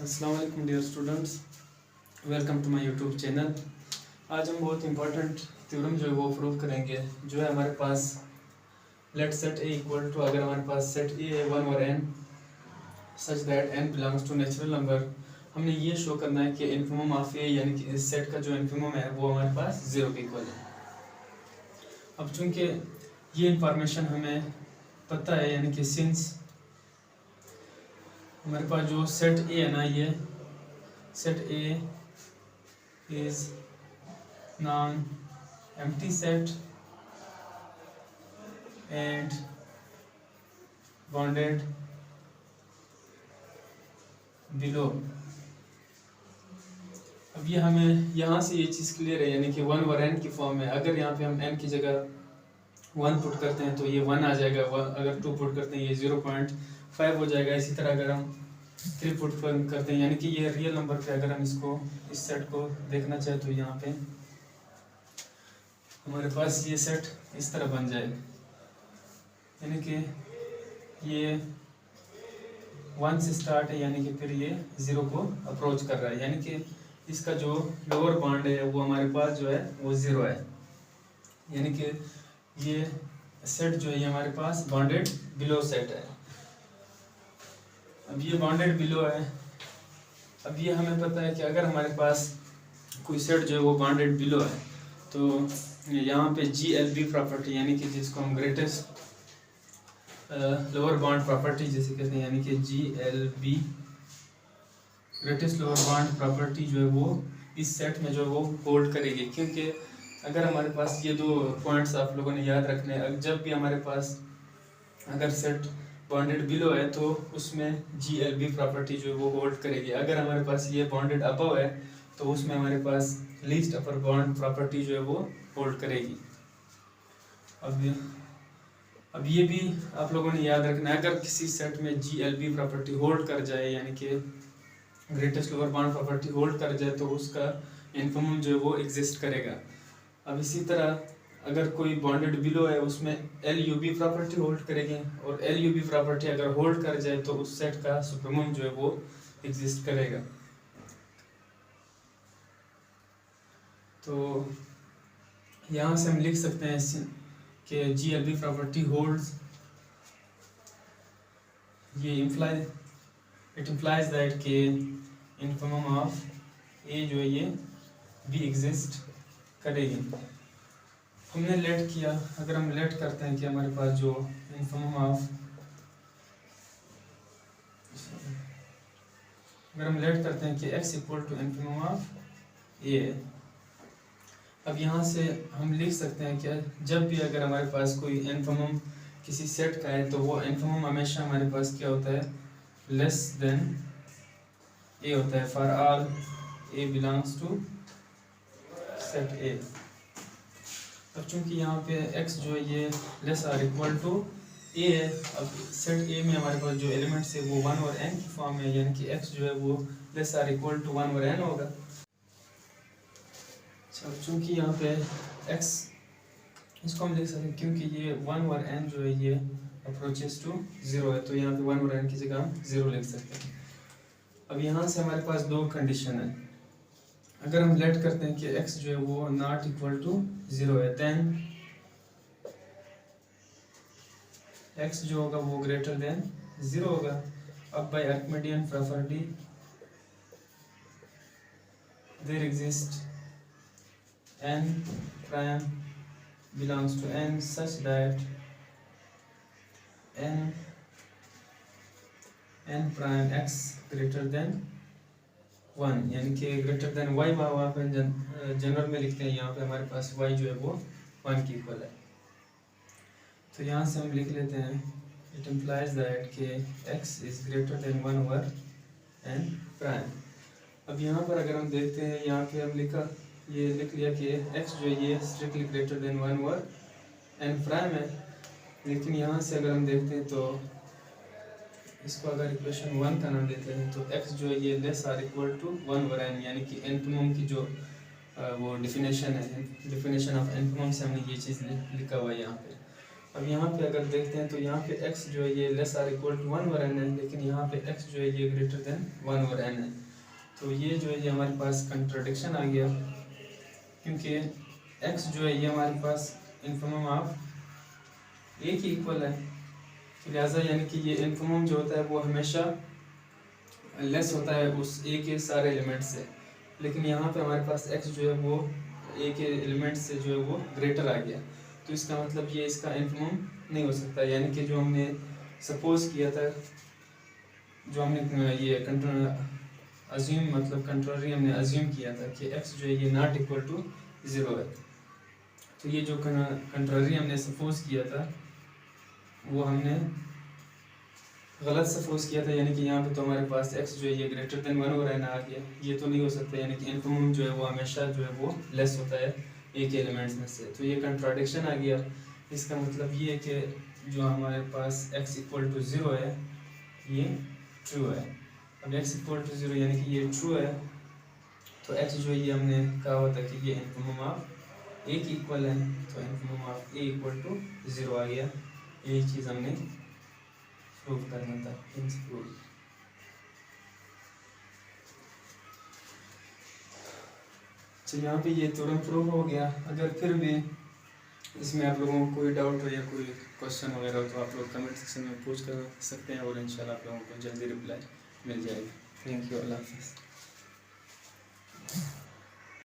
अस्सलाम वालेकुम dear students, welcome to my YouTube channel. आज हम बहुत इंपॉर्टेंट थ्योरम जो है वो प्रूव करेंगे। जो है हमारे पास let set A equal to, अगर हमारे पास सेट ए है 1 और n such that n belongs to natural number, हमने ये शो करना है कि इन्फिमम ऑफ ए यानी कि इस सेट का जो इन्फिमम है वो हमारे पास 0 के इक्वल है। अब चूंकि ये इंफॉर्मेशन हमें पता है, यानी कि सिंस हमारे पास जो सेट ए है ना, ये set A is non empty set and bounded below. अब ये हमें यहाँ से ये चीज़ क्लियर है, यानी कि 1 और n की फॉर्म है। अगर यहाँ पे हम n की जगह 1 पुट करते हैं तो ये 1 आ जाएगा, अगर 2 पुट करते हैं ये 0.5 हो जाएगा। इसी तरह अगर हम 3 पुट करते हैं, यानी कि ये रियल नंबर पे अगर हम इसको इस सेट को देखना चाहें तो यहाँ पे हमारे पास ये सेट इस तरह बन जाएगा, यानी कि ये 1 से स्टार्ट है, यानी कि फिर ये 0 को अप्रोच कर रहा है, यानी कि इसका जो लोअर बाउंड है वो हमारे पास जो है वो 0 है, यानी कि ये सेट जो है ये हमारे पास बाउंडेड बिलो सेट है। अब ये बाउंडेड बिलो है। अब ये हमें पता है कि अगर हमारे पास कोई सेट जो है वो बाउंडेड बिलो है तो यहाँ पे GLB प्रॉपर्टी, यानी कि जिसको हम ग्रेटेस्ट लोअर बाउंड प्रॉपर्टी जैसे कहते हैं, यानी कि GLB greatest lower bound property जो है वो इस सेट में जो है वो होल्ड करेगी। क्योंकि अगर हमारे पास ये दो पॉइंट्स आप लोगों ने याद रखने हैं, जब भी हमारे पास अगर सेट बाउंडेड बिलो है तो उसमें GLB प्रॉपर्टी जो है वो होल्ड करेगी। अगर हमारे पास ये बाउंडेड अबव है तो उसमें हमारे पास लीस्ट अपर बाउंड प्रॉपर्टी जो है वो होल्ड करेगी। अब ये भी आप लोगों ने याद रखना है, अगर किसी सेट में GLB प्रॉपर्टी होल्ड कर जाए, यानी कि greatest lower bound property hold कर जाए, तो उसका इन्फिमम जो है वो एग्जिस्ट करेगा। अब इसी तरह अगर कोई बाउंडेड बिलो है उसमें LUB प्रॉपर्टी होल्ड करेगी, और LUB प्रॉपर्टी अगर होल्ड कर जाए तो उस सेट का सुप्रीमम जो है वो एग्जिस्ट करेगा। तो यहाँ से हम लिख सकते हैं कि GLB प्रॉपर्टी होल्ड्स, ये इट इम्प्लाइज दैट के इन्फिमम ऑफ ए जो है ये भी एग्जिस्ट करेगी। हमने लेट किया, अगर हम लेट करते हैं कि हमारे पास जो इन्फिमम ऑफ, अगर हम लेट करते हैं कि x equal to infimum of A, अब यहाँ से हम लिख सकते हैं कि जब भी अगर हमारे पास कोई इन्फिमम किसी सेट का है तो वो इन्फिमम हमेशा हमारे पास क्या होता है, लेस देन ए होता है, for all A belongs to set A. अब चूंकि यहाँ पे x जो है ये less or equal to A है, अब सेट ए में हमारे पास जो एलिमेंट्स है वो 1 और n की फॉर्म है, यानी कि x जो है वो लेस आर इक्वल टू 1 और n होगा। अच्छा, अब चूंकि यहाँ पे x इसको हम लिख सकते हैं, क्योंकि ये 1 और n जो है ये अप्रोचेस टू 0 है, तो यहाँ पे 1 और n की जगह हम 0 लिख सकते हैं। अब यहाँ से हमारे पास दो कंडीशन है। अगर हम लेट करते हैं कि x जो है वो नॉट इक्वल टू 0 है, देन x जो होगा वो ग्रेटर देन 0 होगा। अब by Archimedean property there exist n prime belongs to n such that n prime x greater than 1, यानी कि ग्रेटर देन y, वहाँ पे जनरल में लिखते हैं, यहाँ पे हमारे पास y जो है वो 1 की इक्वल है। तो यहाँ से हम लिख लेते हैं इट इम्प्लाइज दैट के x is greater than 1 over n prime. अब यहाँ पर अगर हम देखते हैं, यहाँ पे हम ये लिख लिया कि x जो है ये strictly greater than 1 over n prime है, लेकिन यहाँ से अगर हम देखते हैं तो इसको अगर इक्वेशन 1 का नाम देते हैं तो x जो है ये less or equal to 1 over n, यानी कि इन्फिमम की जो वो डिफिनेशन है, डिफिनेशन ऑफ इन्फिमम से हमने ये चीज़ लिखा हुआ है यहाँ पे। अब यहाँ पे अगर देखते हैं तो यहाँ पे x जो है ये less or equal to 1 over n है, लेकिन यहाँ पे x जो है ये ग्रेटर देन 1 ओवर n है। तो ये जो है ये हमारे पास कंट्राडिक्शन आ गया, क्योंकि x जो है ये हमारे पास इन्फिमम ऑफ a की इक्वल है, तो लिहाजा यानी कि ये इन्फिमम जो होता है वो हमेशा लेस होता है उस a के सारे एलिमेंट से, लेकिन यहाँ पे हमारे पास x जो है वो a के एलिमेंट से जो है वो ग्रेटर आ गया। तो इसका मतलब ये इसका इन्फिमम नहीं हो सकता, यानी कि जो हमने सपोज किया था, जो हमने ये अज्यूम मतलब कंट्रोलरी हमने अज्यूम किया था कि x जो है ये नॉट इक्वल टू 0 है, तो ये जो कंट्रोलरी हमने सपोज किया था वो हमने गलत सपोज किया था, यानी कि यहाँ पे तो हमारे पास x जो है ये ग्रेटर देन 1 ओवर n आ गया। ये तो नहीं हो सकता, यानी कि इन्फिमम जो है वो हमेशा जो है वो लेस होता है a के एलिमेंट्स में से, तो ये कंट्राडिक्शन आ गया। इसका मतलब ये है कि जो हमारे पास x इक्वल टू 0 है ये ट्रू है। अब x इक्वल टू 0 यानी कि ये ट्रू है, तो x जो है ये हमने कहा होता कि ये इन्फिमम ऑफ a की इक्वल है, तो infimum of a equal to 0 आ गया। यही चीज़ हमने प्रूव करना था, प्रिंसिपल। तो यहाँ पे ये थ्योरम प्रूव हो गया। अगर फिर भी इसमें आप लोगों को कोई डाउट हो या कोई क्वेश्चन वगैरह हो तो आप लोग कमेंट सेक्शन में पूछ कर सकते हैं, और इंशाल्लाह आप लोगों को जल्दी रिप्लाई मिल जाएगा। थैंक यू, अल्लाह हाफिज़।